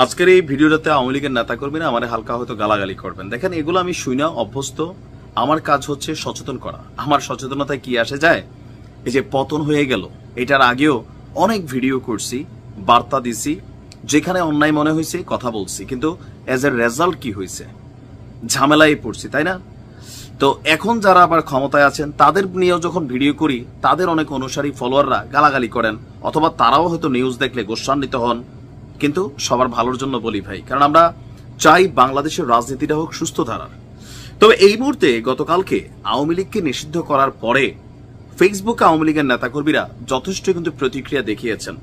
আজকের এই ভিডিওটাতে আওয়ামী লীগের নেতাকর্মীরা আমার হালকা হয়তো গালাগালি করবেন। দেখেন, এগুলো আমি শুনে অভ্যস্ত। আমার কাজ হচ্ছে সচেতন করা। আমার সচেতনতায় কি আসে যায়? এই যে পতন হয়ে গেল, এটার আগেও অনেক ভিডিও করছি, বার্তা দিছি, যেখানে অন্যায় মনে হয়েছে কথা বলছি, কিন্তু এজ এ রেজাল্ট কি হয়েছে? ঝামেলায় পড়ছি, তাই না? তো এখন যারা আবার ক্ষমতায় আছেন তাদের নিয়েও যখন ভিডিও করি, তাদের অনেক অনুসারী ফলোয়াররা গালাগালি করেন, অথবা তারাও হয়তো নিউজ দেখলে গোস্বান্বিত হন। কিন্তু সবার ভালোর জন্য বলি ভাই, কারণ আমরা চাই বাংলাদেশের রাজনীতিটা হোক সুস্থ ধারার। তবে এই মুহূর্তে গতকালকে আওয়ামী লীগকে নিষিদ্ধ করার পরে ফেসবুকে আওয়ামী লীগের নেতাকর্মীরা যথেষ্ট কিন্তু প্রতিক্রিয়া দেখিয়েছেন।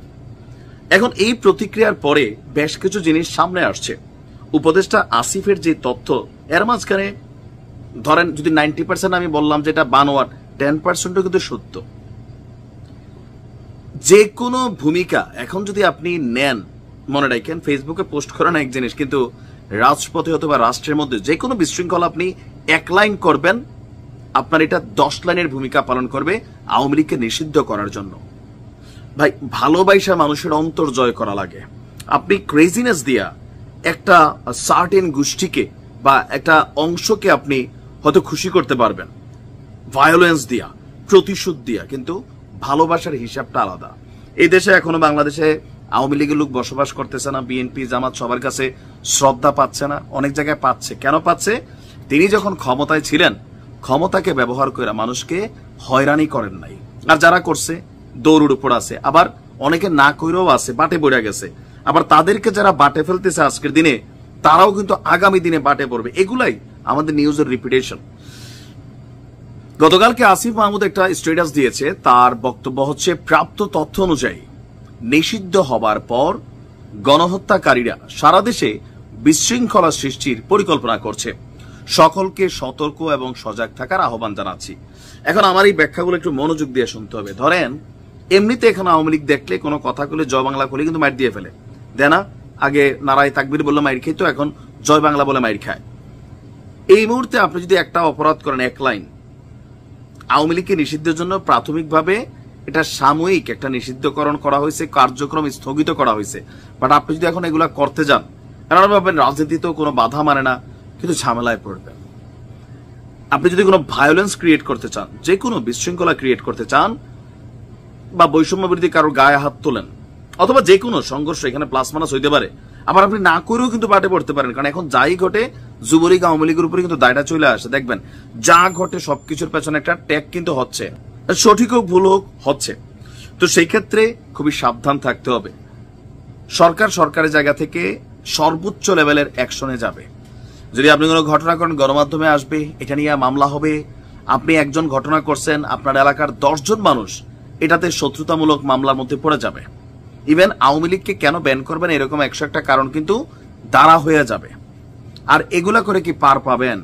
এখন এই প্রতিক্রিয়ার পরে বেশ কিছু জিনিস সামনে আসছে। উপদেষ্টা আসিফের যে তথ্য, এর মাঝখানে ধরেন যদি 90% আমি বললাম যেটা বানোয়ার, 10%ও কিন্তু সত্য। যে কোনো ভূমিকা এখন যদি আপনি নেন, মনে রাখেন ফেসবুকে পোস্ট করেন এক জিনিস, কিন্তু রাজপথে অথবা রাষ্ট্রের মধ্যে যে কোনো বিশৃঙ্খলা আপনি 1 লাইন করবেন, আপনার এটা 10 লাইনের ভূমিকা পালন করবে আওয়ামী লীগকে নিষিদ্ধ করার জন্য। ভাই, ভালোবাসা মানুষের অন্তর জয় করা লাগে। আপনি ক্রেজিনেস দিয়া একটা সার্টেন গোষ্ঠীকে বা একটা অংশকে আপনি হয়তো খুশি করতে পারবেন, ভায়োলেন্স দিয়া, প্রতিশোধ দিয়া, কিন্তু ভালোবাসার হিসাবটা আলাদা। এই দেশে এখনো বাংলাদেশে আওয়ামী লীগের লোক বসবাস করতেছে না। বিএনপি জামাত সবার কাছে শ্রদ্ধা পাচ্ছে না, অনেক জায়গায় পাচ্ছে। কেন পাচ্ছে? তিনি যখন ক্ষমতায় ছিলেন, ক্ষমতাকে ব্যবহার করে মানুষকে হয়রানি করেন নাই। আর যারা করছে দৌড়ের উপর আছে, আবার অনেকে না কইরেও আছে, বাটে পড়ে গেছে। আবার তাদেরকে যারা বাটে ফেলতেছে আজকের দিনে, তারাও কিন্তু আগামী দিনে বাটে পড়বে। এগুলাই আমাদের নিউজের রিপিটেশন। গতকালকে আসিফ মাহমুদ একটা স্ট্যাটাস দিয়েছে। তার বক্তব্য হচ্ছে, প্রাপ্ত তথ্য অনুযায়ী নিষিদ্ধ হবার পর গণহত্যাকারীরা সারা দেশে বিশৃঙ্খলা সৃষ্টির পরিকল্পনা করছে। সকলকে সতর্ক এবং সজাগ থাকার আহ্বান জানাচ্ছি। এখন আমার এই ব্যাখ্যাগুলো একটু মনোযোগ দিয়ে শুনতে হবে। ধরেন, এমনিতে এখানে আওয়ামী লীগ দেখলে কোনো কথা বলে জয় বাংলা করলে কিন্তু মাইর দিয়ে ফেলে দেয় না? আগে নারায় তাকবীর বললে মাইর খেত, এখন জয় বাংলা বলে মাইর খায়। এই মুহূর্তে আপনি যদি একটা অপরাধ করেন 1 লাইন, আওয়ামী লীগকে নিষিদ্ধের জন্য প্রাথমিকভাবে এটা সাময়িক একটা নিষিদ্ধকরণ করা হয়েছে, কার্যক্রম স্থগিত করা হয়েছে। বাট আপনি যদি এখন এগুলা করতে যান, আপনারা ভাববেন রাজনীতিতেও কোনো বাধা মানে না, কিন্তু ঝামেলায় পড়বেন। আপনি যদি কোনো ভায়োলেন্স ক্রিয়েট করতে চান, যে কোনো বিশৃঙ্খলা ক্রিয়েট করতে চান, বা বৈষম্য বিরোধী কারোর গায়ে হাত তোলেন, অথবা যে কোনো সংঘর্ষ, এখানে প্লাস মাইনাস হইতে পারে। আবার আপনি না করেও কিন্তু বাটে পড়তে পারেন, কারণ এখন যাই ঘটে যুবলীগ আওয়ামী লীগের উপরে কিন্তু দায়টা চলে আসে। দেখবেন যা ঘটে সবকিছুর পেছনে একটা ট্যাগ কিন্তু হচ্ছে, সঠিক হোক ভুল হোক হচ্ছে। তো সেই ক্ষেত্রে খুবই সাবধান থাকতে হবে। সরকারের জায়গা থেকে সর্বোচ্চ লেভেলের অ্যাকশনে যাবে। যদি আপনি কোনো ঘটনা করেন, গণমাধ্যমে আসবে, এটা নিয়ে মামলা হবে। আপনি একজন ঘটনা করছেন, আপনার এলাকার 10 জন মানুষ এটাতে শত্রুতামূলক মামলার মধ্যে পড়ে যাবে। ইভেন আওয়ামী লীগকে কেন ব্যান করবেন, এরকম 101টা কারণ কিন্তু দাঁড়া হয়ে যাবে। আর এগুলা করে কি পার পাবেন?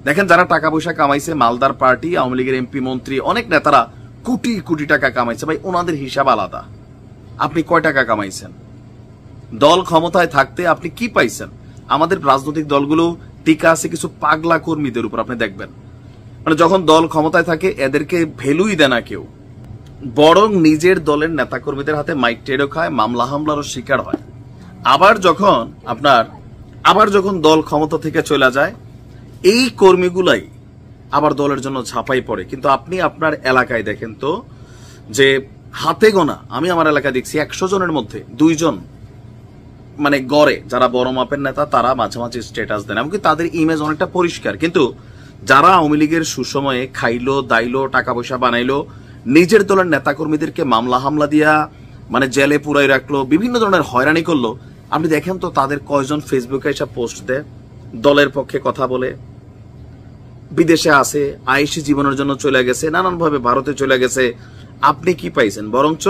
দেখেন, যারা টাকা পয়সা কামাইছে, মালদার পার্টি, আওয়ামী লীগের এমপি মন্ত্রী, অনেক নেতারা কোটি কোটি টাকা কামাইছে। ভাই, ওনাদের হিসাব আলাদা। আপনি কয় টাকা কামাইছেন? দল ক্ষমতায় থাকতে আপনি কি পাইছেন? আমাদের রাজনৈতিক দলগুলো টিকা আছে কিছু পাগলা কর্মীদের উপর। আপনি দেখবেন, মানে যখন দল ক্ষমতায় থাকে এদেরকে ভ্যালুই দেয় না কেউ, বরং নিজের দলের নেতাকর্মীদের হাতে মাইক টেরো খায়, মামলা হামলারও শিকার হয়। আবার যখন দল ক্ষমতা থেকে চলে যায়, এই কর্মীগুলাই আবার দলের জন্য ঝাঁপাই পড়ে। কিন্তু আপনি আপনার এলাকায় দেখেন তো, যে হাতে গোনা, আমি আমার এলাকায় দেখছি 100 জনের মধ্যে 2 জন মানে গড়ে যারা বড় মাপের নেতা, তারা মাঝে মাঝে স্ট্যাটাস দেন, এমনকি তাদের ইমেজ অনেকটা পরিষ্কার। কিন্তু যারা আওয়ামী লীগের সুসময়ে খাইলো দাইলো, টাকা পয়সা বানাইলো, নিজের দলের নেতাকর্মীদেরকে মামলা হামলা দিয়া মানে জেলে পুরাই রাখলো, বিভিন্ন ধরনের হয়রানি করলো, আপনি দেখেন তো তাদের কয়জন ফেসবুকে এসে পোস্ট দেয়, দলের পক্ষে কথা বলে, বিদেশে আছে, আইসি জীবনের জন্য চলে গেছে, নানানভাবে ভারতে চলে গেছে। আপনি কি পাইছেন? বরঞ্চ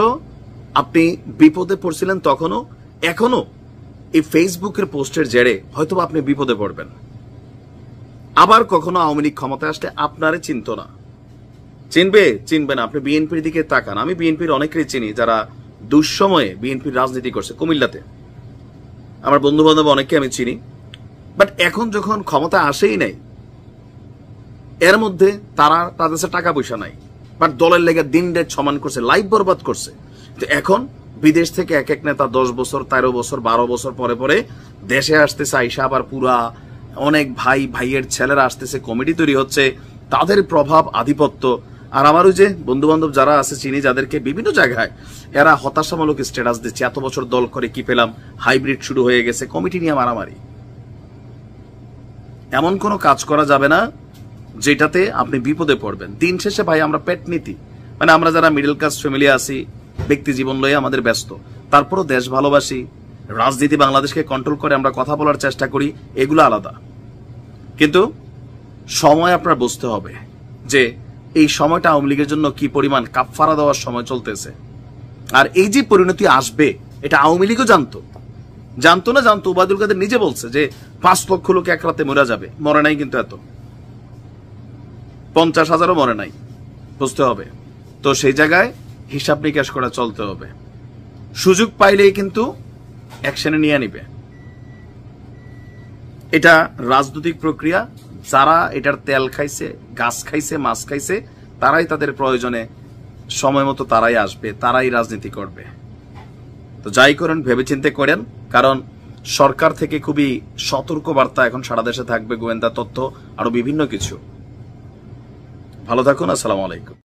আপনি বিপদে পড়ছিলেন তখনও, এখনো এই ফেসবুকের পোস্টের জেরে হয়তো আপনি বিপদে পড়বেন। আবার কখনো আওয়ামী লীগ ক্ষমতায় আসলে আপনারে চিনতো না, চিনবে না। আপনি বিএনপির দিকে তাকান। আমি বিএনপির অনেকেরই চিনি যারা দুঃসময়ে বিএনপির রাজনীতি করছে। কুমিল্লাতে আমার বন্ধু বান্ধব অনেককে আমি চিনি। বাট এখন যখন ক্ষমতা আসেই নাই, এর মধ্যে তাদের টাকা পয়সা নাই, বাট দলের লেগে দিন রাত সমান করছে, লাইফ বরবাদ করছে। তো এখন বিদেশ থেকে এক এক নেতা 10 বছর 13 বছর 12 বছর পরে পরে দেশে আসতেছে, আইসা আবার পুরা অনেক ভাইয়ের ছেলেরা আসতেছে, কমিটি তৈরি হচ্ছে, তাদের প্রভাব আধিপত্য। আর আমার ওই যে বন্ধু বান্ধব যারা আছে চিনি, যাদেরকে বিভিন্ন জায়গায় এরা হতাশামূলক স্ট্যাটাস দিচ্ছে, এত বছর দল করে কি পেলাম, হাইব্রিড শুরু হয়ে গেছে, কমিটি নিয়ে মারামারি। এমন কোনো কাজ করা যাবে না যেটাতে আপনি বিপদে পড়বেন। দিন শেষে ভাই আমরা পেট নীতি, মানে আমরা যারা মিডল ক্লাস ফ্যামিলি আছি, ব্যক্তি জীবন লয়ে আমাদের ব্যস্ত, তারপরও দেশ ভালোবাসি, রাজনীতি বাংলাদেশকে কন্ট্রোল করে আমরা কথা বলার চেষ্টা করি, এগুলো আলাদা। কিন্তু সময় আপনার বুঝতে হবে যে এই সময়টা আওয়ামী লীগের জন্য কি পরিমাণ কাফফারা দেওয়ার সময় চলতেছে। আর এই যে পরিণতি আসবে এটা আওয়ামী লীগও জানতো না জানতো। ওবায়দুল কাদের নিজে বলছে যে 5 লক্ষ লোক এক রাতে মরে যাবে, মরে নাই কিন্তু এত, 50,000ও মরে নাই, বুঝতে হবে। তো সেই জায়গায় হিসাব নিকাশ করে চলতে হবে। সুযোগ পাইলেই কিন্তু অ্যাকশনে নিয়ে নিবে। এটা রাজনৈতিক প্রক্রিয়া। যারা এটার তেল খাইছে, গাছ খাইছে, মাছ খাইছে, তারাই তাদের প্রয়োজনে সময় মতো তারাই আসবে, তারাই রাজনীতি করবে। তো যাই করেন ভেবেচিন্তে করেন, কারণ সরকার থেকে খুবই সতর্ক বার্তা এখন সারা দেশে থাকবে, গোয়েন্দা তথ্য আরো বিভিন্ন কিছু। ভালো থাকুন, আসসালামু আলাইকুম।